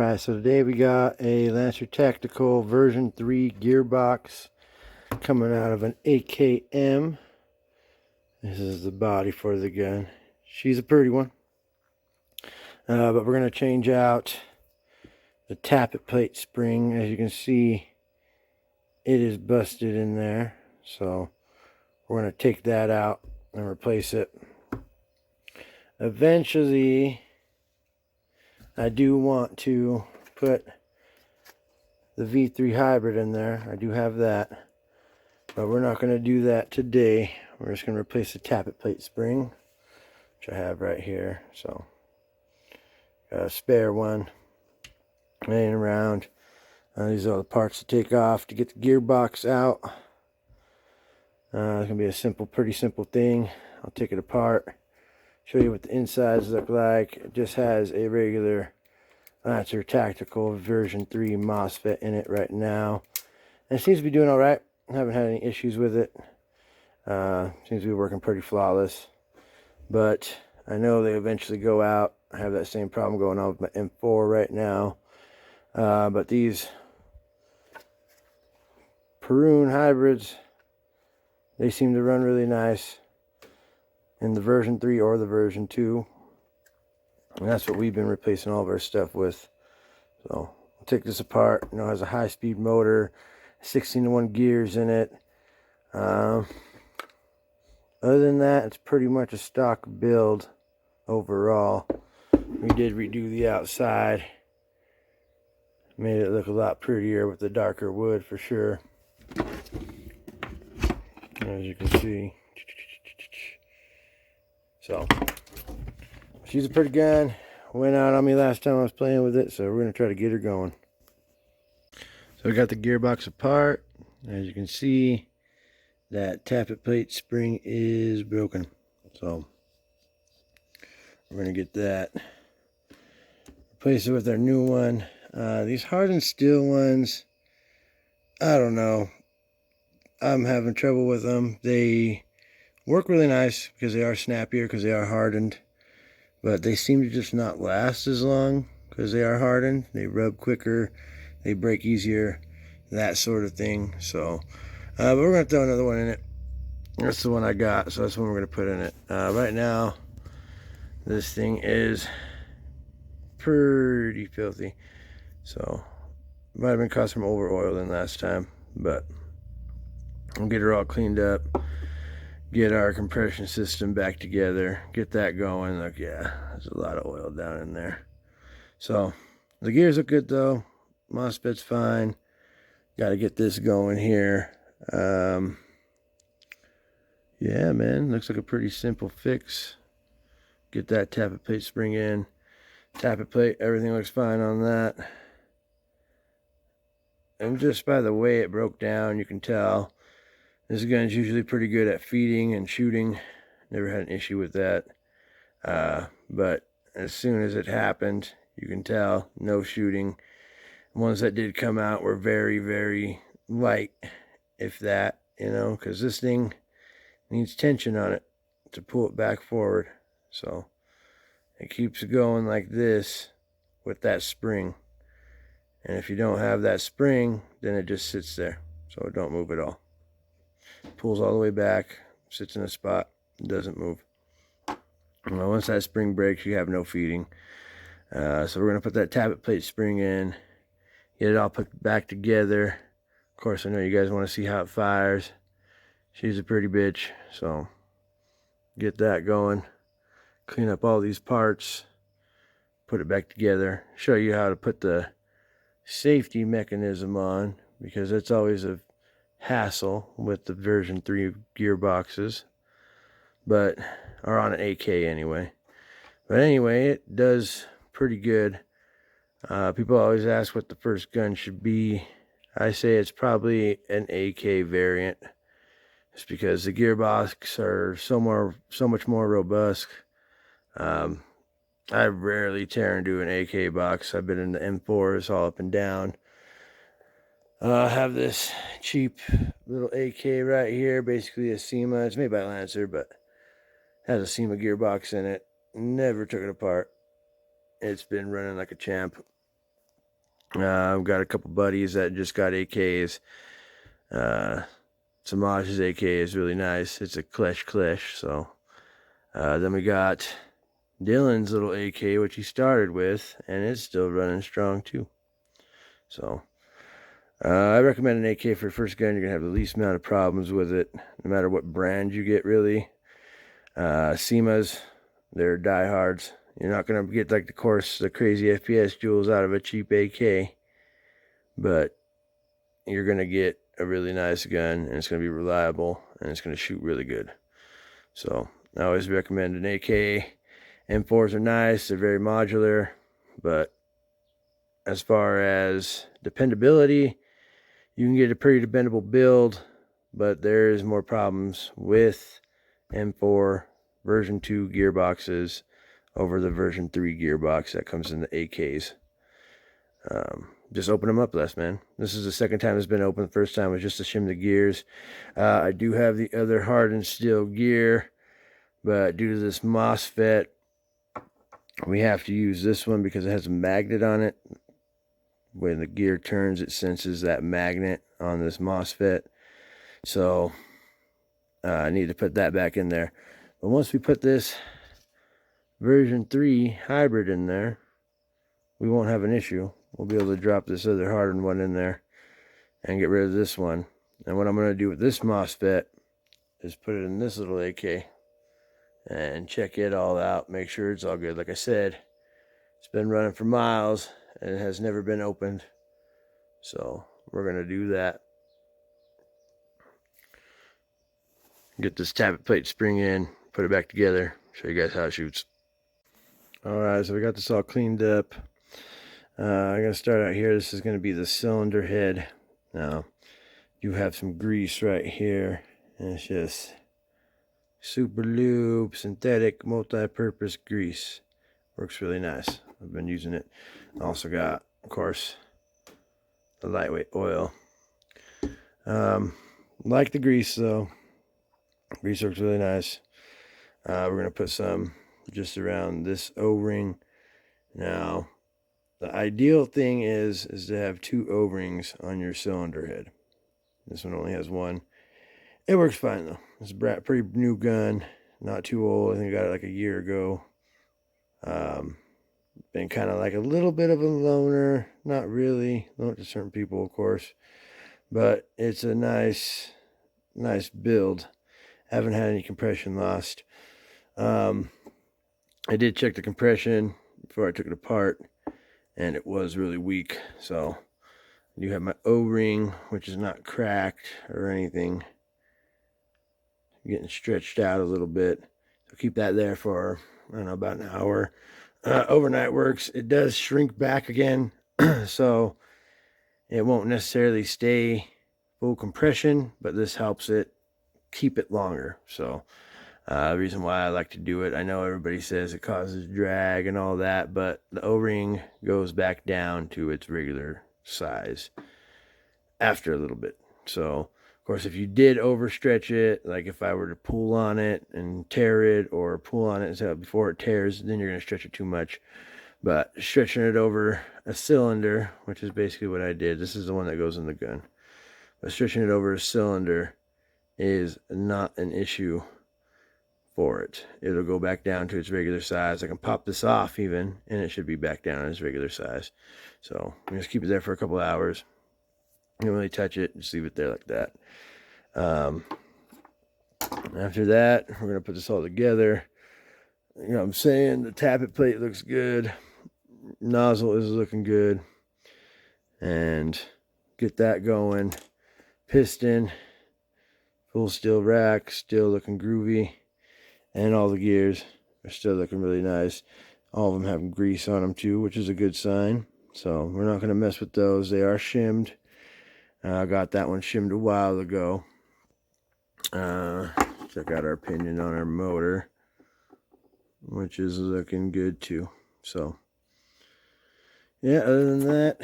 Alright, so today we got a Lancer Tactical version 3 gearbox coming out of an AKM. This is the body for the gun. She's a pretty one. But we're going to change out the tappet plate spring. As you can see, it is busted in there. So we're going to take that out and replace it. Eventually, I do want to put the V3 hybrid in there. I do have that, but we're not going to do that today. We're just going to replace the tappet plate spring, which I have right here. So got a spare one laying around. These are all the parts to take off to get the gearbox out. It's going to be a simple, pretty simple thing. I'll take it apart, show you what the insides look like. It just has a regular Lancer Tactical version 3 MOSFET in it right now. And it seems to be doing alright. I haven't had any issues with it. Seems to be working pretty flawless. But I know they eventually go out. I have that same problem going on with my M4 right now. But these Perun hybrids, they seem to run really nice in the version 3 or the version 2. And that's what we've been replacing all of our stuff with. So I'll take this apart. You know, it has a high-speed motor, 16-to-1 gears in it. Other than that, it's pretty much a stock build overall. We did redo the outside. Made it look a lot prettier with the darker wood for sure. As you can see. So she's a pretty gun. Went out on me last time I was playing with it, so we're going to try to get her going. So we got the gearbox apart. As you can see, that tappet plate spring is broken. So we're going to get that. Replace it with our new one. These hardened steel ones, I don't know. I'm having trouble with them. They work really nice because they are snappier, because they are hardened. But they seem to just not last as long because they are hardened. They rub quicker, they break easier, that sort of thing. So, but we're going to throw another one in it. That's the one I got, so that's the one we're going to put in it. Right now, this thing is pretty filthy. So, might have been caused from over oiling last time, but we'll get her all cleaned up. Get our compression system back together, get that going. Look, yeah, there's a lot of oil down in there. So the gears look good though. MOSFET's fine. Got to get this going here. Yeah, man, looks like a pretty simple fix. Get that tappet plate spring in. Tappet plate, everything looks fine on that. And just by the way it broke down, you can tell this gun's usually pretty good at feeding and shooting. Never had an issue with that. But as soon as it happened, you can tell, no shooting. Ones that did come out were very, very light, if that, you know, because this thing needs tension on it to pull it back forward. So it keeps going like this with that spring. And if you don't have that spring, then it just sits there. So it don't move at all. Pulls all the way back, sits in a spot, doesn't move. Well, once that spring breaks, you have no feeding. So we're going to put that tappet plate spring in, get it all put back together. Of course, I know you guys want to see how it fires. She's a pretty bitch, so get that going. Clean up all these parts, put it back together. Show you how to put the safety mechanism on, because that's always a hassle with the version 3 gearboxes, but or on an AK anyway. But anyway, it does pretty good. People always ask what the first gun should be. I say it's probably an AK variant, just because the gearbox are so much more robust. I rarely tear into an AK box. I've been in the M4s all up and down. I have this cheap little AK right here, basically a SEMA. It's made by Lancer, but has a SEMA gearbox in it. Never took it apart. It's been running like a champ. I've got a couple buddies that just got AKs. Samaj's AK is really nice. It's a Klesh. So then we got Dylan's little AK, which he started with, and it's still running strong too. So I recommend an AK for first gun. You're gonna have the least amount of problems with it, no matter what brand you get, really. SEMAs, they're diehards. You're not gonna get like the crazy FPS jewels out of a cheap AK, but you're gonna get a really nice gun, and it's gonna be reliable, and it's gonna shoot really good. So I always recommend an AK. M4s are nice, they're very modular, but as far as dependability, you can get a pretty dependable build, but there's more problems with M4 version 2 gearboxes over the version 3 gearbox that comes in the AKs. Just open them up less, man. This is the second time it's been open. The first time was just to shim the gears. I do have the other hardened steel gear, but due to this MOSFET, we have to use this one because it has a magnet on it. When the gear turns, it senses that magnet on this MOSFET. So I need to put that back in there. But once we put this version 3 hybrid in there, we won't have an issue. We'll be able to drop this other hardened one in there and get rid of this one. And what I'm going to do with this MOSFET is put it in this little AK and check it all out, make sure it's all good. Like I said, it's been running for miles and it has never been opened. So we're going to do that. Get this tappet plate spring in, put it back together, show you guys how it shoots. Alright, so we got this all cleaned up. I'm going to start out here. This is going to be the cylinder head. Now, you have some grease right here, and it's just super lube, synthetic, multi-purpose grease. Works really nice. I've been using it. Also got, of course, the lightweight oil. Like the grease though. Grease works really nice. We're going to put some just around this O-ring. Now, the ideal thing is to have 2 O-rings on your cylinder head. This one only has 1. It works fine though. It's a pretty new gun, not too old. I think I got it like a year ago. Been kind of like a little bit of a loner, not really, not to certain people of course, but it's a nice build. Haven't had any compression lost. I did check the compression before I took it apart, and it was really weak. So you have my O-ring, which is not cracked or anything, getting stretched out a little bit. So keep that there for, I don't know, about an hour. Overnight works. It does shrink back again, so it won't necessarily stay full compression, but this helps it keep it longer. So the reason why I like to do it, I know everybody says it causes drag and all that, but the O-ring goes back down to its regular size after a little bit. So of course, if you did overstretch it, like if I were to pull on it and tear it, or pull on it so before it tears, then you're going to stretch it too much. But stretching it over a cylinder, which is basically what I did, this is the one that goes in the gun, but stretching it over a cylinder is not an issue for it. It'll go back down to its regular size. I can pop this off even, and it should be back down to its regular size. So I'm just keep it there for a couple of hours. You don't really touch it, just leave it there like that. After that, we're going to put this all together. You know what I'm saying? The tappet plate looks good. Nozzle is looking good. And get that going. Piston, full steel rack, still looking groovy. And all the gears are still looking really nice. All of them have grease on them too, which is a good sign. So we're not going to mess with those. They are shimmed. I got that one shimmed a while ago. Check out our pinion on our motor, which is looking good too. So yeah, other than that,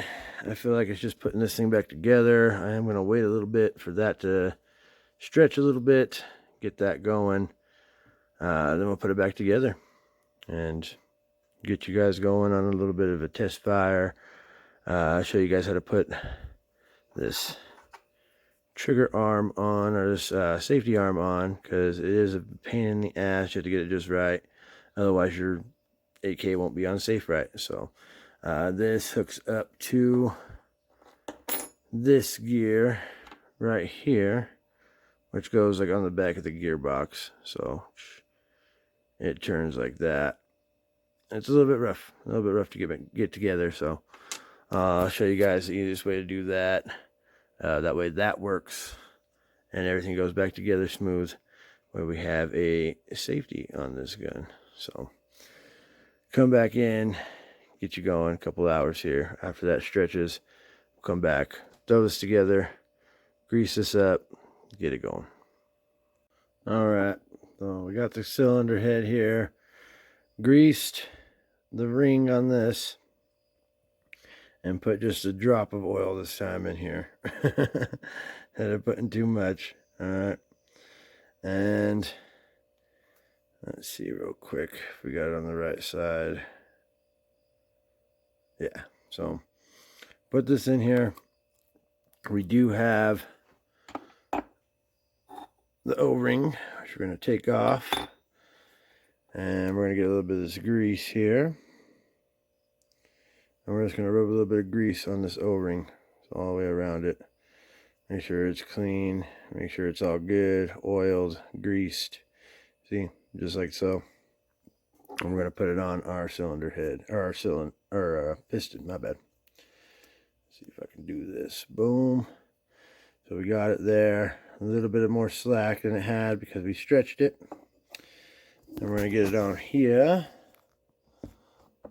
I feel like it's just putting this thing back together. I am going to wait a little bit for that to stretch a little bit, get that going. Then we'll put it back together and get you guys going on a little bit of a test fire. I'll show you guys how to put this trigger arm on, or this safety arm on, because it is a pain in the ass. You have to get it just right, otherwise your AK won't be on safe right. So this hooks up to this gear right here, which goes like on the back of the gearbox. So it turns like that. It's a little bit rough to get together. So I'll show you guys the easiest way to do that. That way that works and everything goes back together smooth, where we have a safety on this gun. So come back in, get you going, a couple hours here. After that stretches, we'll come back, throw this together, grease this up, get it going. All right, so we got the cylinder head here, greased the ring on this, and put just a drop of oil this time in here. Instead of putting too much. All right, and let's see real quick if we got it on the right side. Yeah, so put this in here. We do have the O-ring, which we're going to take off, and we're going to get a little bit of this grease here, and we're just going to rub a little bit of grease on this O-ring, so all the way around it. Make sure it's clean, make sure it's all good, oiled, greased. See, just like so. And we're going to put it on our cylinder head, or our piston, my bad. Let's see if I can do this. Boom. So we got it there. A little bit of more slack than it had because we stretched it. And we're going to get it on here.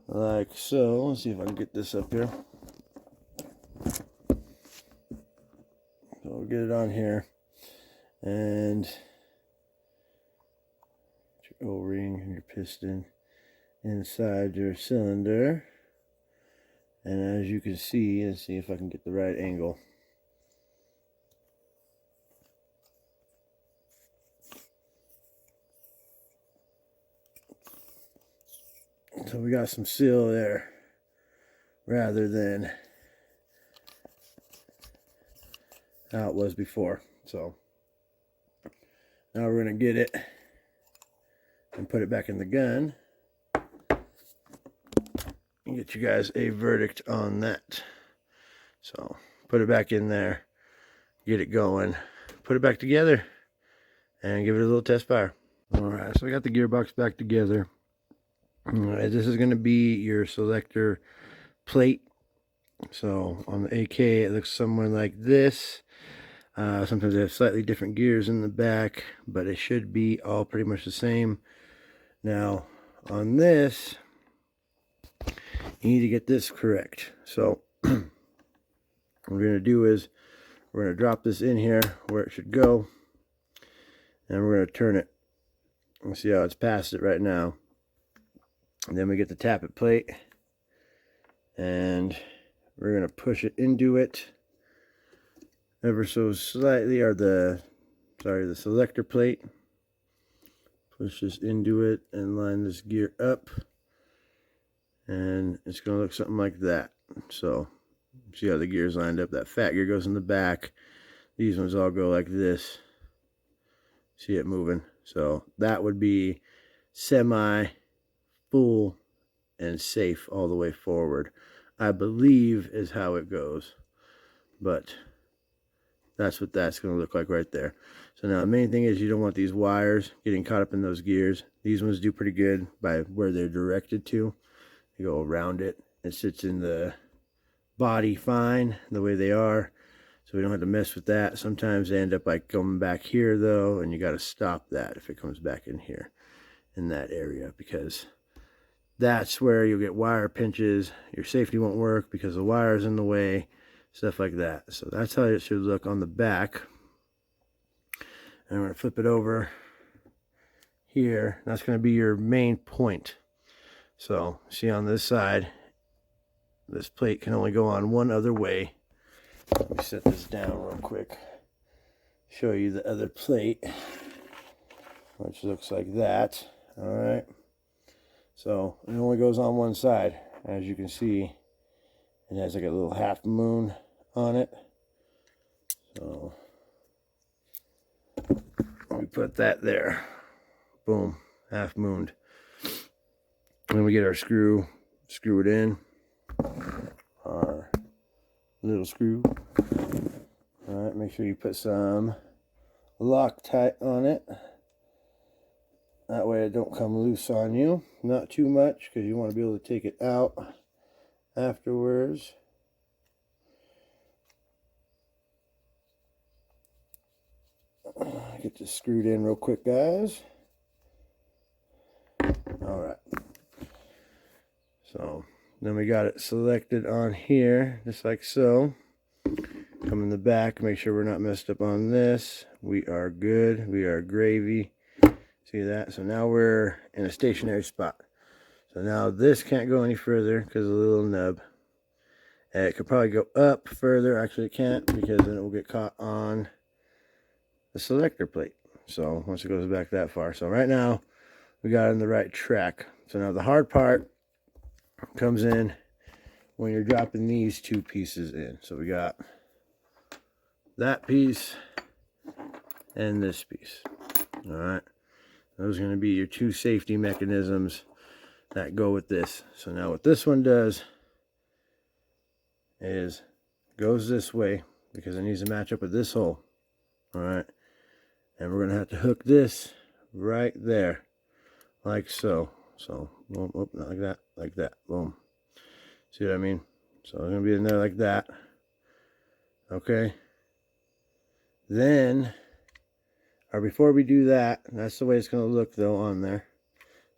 Like so. Let's see if I can get this up here. So we'll get it on here. And your O-ring and your piston inside your cylinder. And as you can see, let's see if I can get the right angle. So we got some seal there rather than how it was before. So now we're going to get it and put it back in the gun and get you guys a verdict on that. So put it back in there, get it going, put it back together, and give it a little test fire. Alright, so I got the gearbox back together. Alright, this is going to be your selector plate. So on the AK it looks somewhere like this. Sometimes they have slightly different gears in the back, but it should be all pretty much the same. Now on this, you need to get this correct. So what we're going to do is we're going to drop this in here where it should go, and we're going to turn it. You see how it's past it right now. And then we get the tappet plate, and we're going to push it into it ever so slightly, or the selector plate. Push this into it and line this gear up, and it's going to look something like that. So see how the gear's lined up. That fat gear goes in the back. These ones all go like this. See it moving. So that would be semi, full, and safe all the way forward, I believe is how it goes. But that's what that's going to look like right there. So now the main thing is you don't want these wires getting caught up in those gears. These ones do pretty good by where they're directed to. You go around it. It sits in the body fine the way they are, so we don't have to mess with that. Sometimes they end up like coming back here though, and you got to stop that if it comes back in here in that area, because that's where you'll get wire pinches. Your safety won't work because the wire's in the way, stuff like that. So that's how it should look on the back. And I'm going to flip it over here. That's going to be your main point. So see on this side, this plate can only go on one other way. Let me set this down real quick. Show you the other plate, which looks like that. Alright. So it only goes on one side, as you can see. It has like a little half moon on it. So we put that there. Boom, half mooned. Then we get our screw, screw it in. Our little screw. Alright, make sure you put some Loctite on it. That way it don't come loose on you. Not too much, because you want to be able to take it out afterwards. Get this screwed in real quick, guys. Alright. So, then we got it selected on here, just like so. Come in the back, make sure we're not messed up on this. We are good. We are gravy. See that? So now we're in a stationary spot. So now this can't go any further because of the little nub. And it could probably go up further. Actually, it can't, because then it will get caught on the selector plate. So once it goes back that far. So right now, we got it on the right track. So now the hard part comes in when you're dropping these two pieces in. So we got that piece and this piece. All right. Those are going to be your two safety mechanisms that go with this. So now what this one does is goes this way because it needs to match up with this hole. All right. And we're going to have to hook this right there, like so. So, boom, boom, not like that, boom. See what I mean? So it's going to be in there like that. Okay. Then, or before we do that, that's the way it's going to look though on there.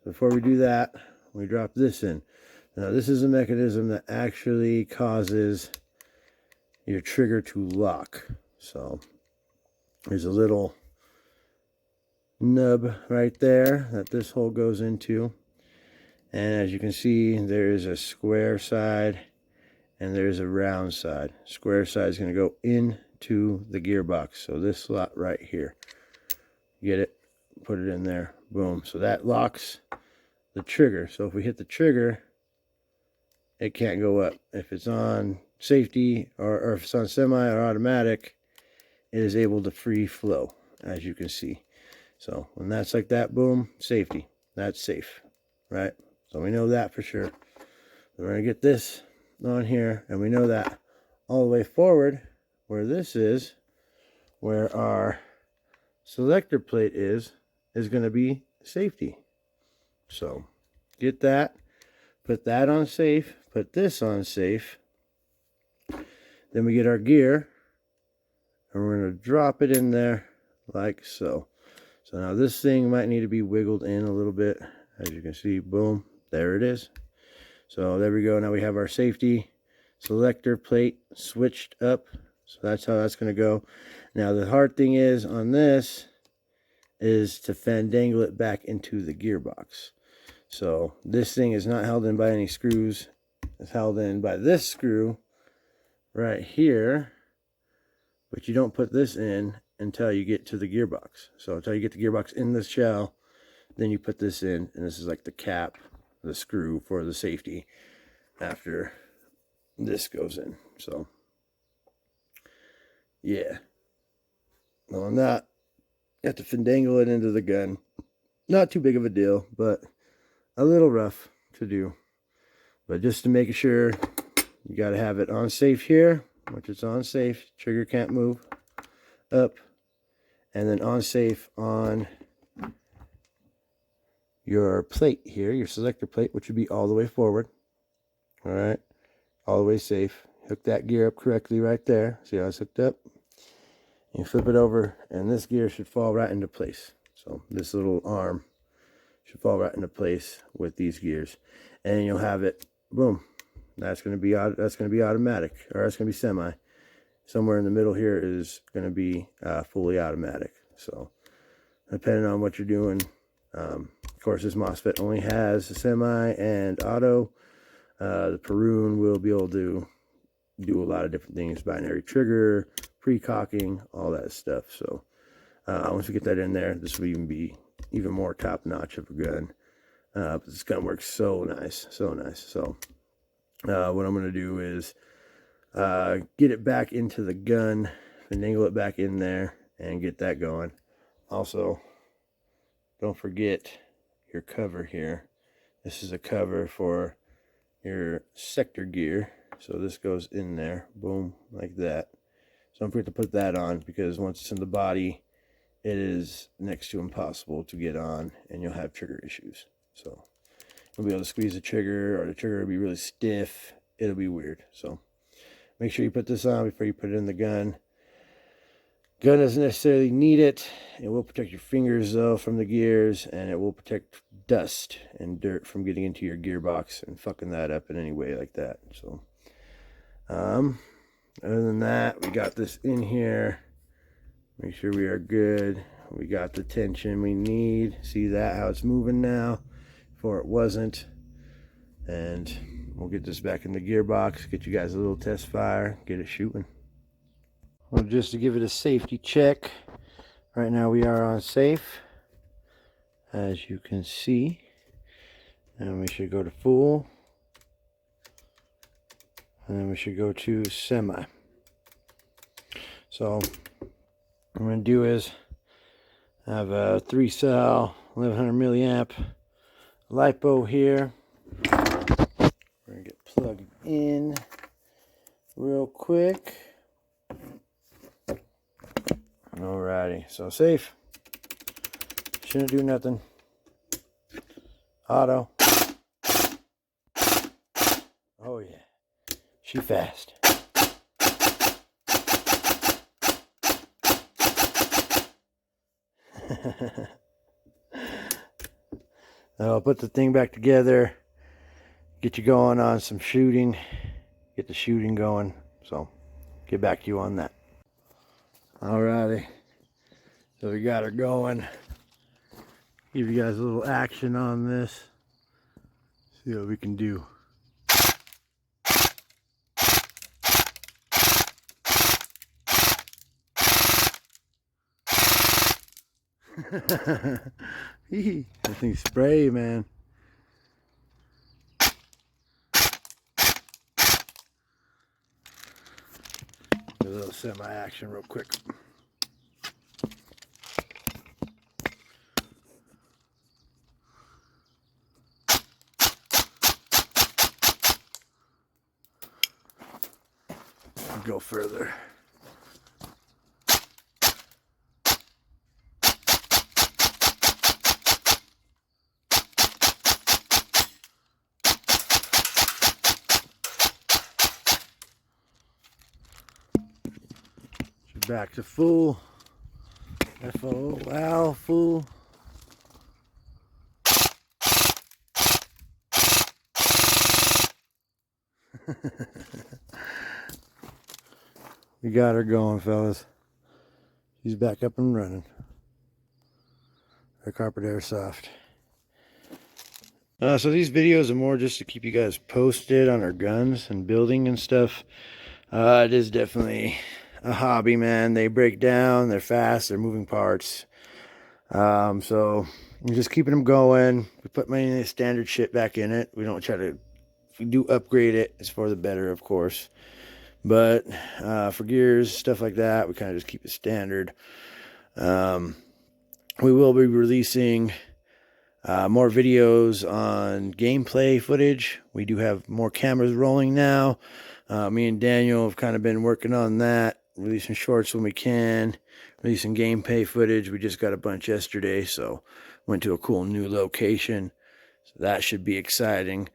Before we do that, we drop this in. Now this is a mechanism that actually causes your trigger to lock. So there's a little nub right there that this hole goes into. And as you can see, there is a square side and there's a round side. Square side is going to go into the gearbox. So this slot right here. Get it? Put it in there. Boom. So that locks the trigger. So if we hit the trigger, it can't go up. If it's on safety or if it's on semi or automatic, it is able to free flow, as you can see. So when that's like that, boom, safety. That's safe, right? So we know that for sure. We're going to get this on here, and we know that all the way forward, where this is, where our selector plate is going to be safety. So get that, put that on safe, put this on safe. Then we get our gear, and we're going to drop it in there like so. So now this thing might need to be wiggled in a little bit. As you can see, boom, there it is. So there we go. Now we have our safety selector plate switched up. So that's how that's going to go. Now the hard thing is on this is to fandangle it back into the gearbox. So this thing is not held in by any screws. It's held in by this screw right here. But you don't put this in until you get to the gearbox. So until you get the gearbox in the shell, then you put this in. And this is like the cap, the screw for the safety after this goes in. So yeah. On that, you have to fandangle it into the gun. Not too big of a deal, but a little rough to do. But just to make sure, you got to have it on safe here, which it's on safe. Trigger can't move up. And then on safe on your plate here, your selector plate, which would be all the way forward. All right. All the way safe. Hook that gear up correctly right there. See how it's hooked up? You flip it over, and this gear should fall right into place. So this little arm should fall right into place with these gears, and you'll have it. Boom. That's going to be automatic, or that's going to be semi. Somewhere in the middle here is going to be fully automatic. So depending on what you're doing, of course, this MOSFET only has a semi and auto. The Perun will be able to do a lot of different things: binary trigger, pre-cocking, all that stuff. So once we get that in there, this will even be even more top notch of a gun. But this gun works so nice, so nice. So what I'm going to do is get it back into the gun, finagle it back in there, and get that going. Also, don't forget your cover here. This is a cover for your sector gear. So this goes in there, boom, like that. So don't forget to put that on, because once it's in the body, it is next to impossible to get on, and you'll have trigger issues. So you'll be able to squeeze the trigger, or the trigger will be really stiff. It'll be weird. So make sure you put this on before you put it in the gun. Gun doesn't necessarily need it. It will protect your fingers though from the gears, and it will protect dust and dirt from getting into your gearbox and fucking that up in any way like that. So other than that, we got this in here. Make sure we are good. We got the tension we need. See that, how it's moving now? Before it wasn't. And we'll get this back in the gearbox, get you guys a little test fire, get it shooting. Well, just to give it a safety check, right now we are on safe, as you can see. And we should go to full. And then we should go to semi. So what I'm going to do is I have a 3-cell 1100 milliamp LiPo here. We're going to get plugged in real quick. Alrighty, so safe. Shouldn't do nothing. Auto. Oh yeah, she fast. I'll put the thing back together, get you going on some shooting, get the shooting going. So get back to you on that. Alrighty, so we got her going. Give you guys a little action on this. See what we can do. That thing's spray, man. A little semi-action real quick. Go further. Back to full. FO, wow, full. We got her going, fellas. She's back up and running. Our carpet Airsoft. So these videos are more just to keep you guys posted on our guns and building and stuff. It is definitely a hobby, man. They break down, they're fast, they're moving parts. So we're just keeping them going. We put many of the standard shit back in it. We don't try to, if we do upgrade it, it's for the better, of course. But for gears, stuff like that, we kind of just keep it standard. We will be releasing more videos on gameplay footage. We do have more cameras rolling now. Me and Daniel have kind of been working on that, releasing shorts when we can, releasing gameplay footage. We just got a bunch yesterday, so went to a cool new location. So that should be exciting.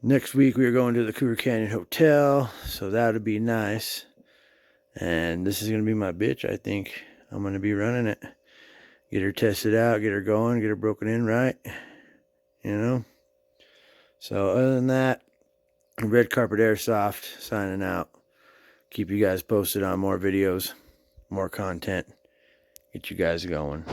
Next week we are going to the Cougar Canyon Hotel, so that'll be nice. And this is going to be my bitch. I think I'm going to be running it. Get her tested out, get her going, get her broken in right. You know? So other than that, Red Carpet Airsoft signing out. Keep you guys posted on more videos, more content. Get you guys going.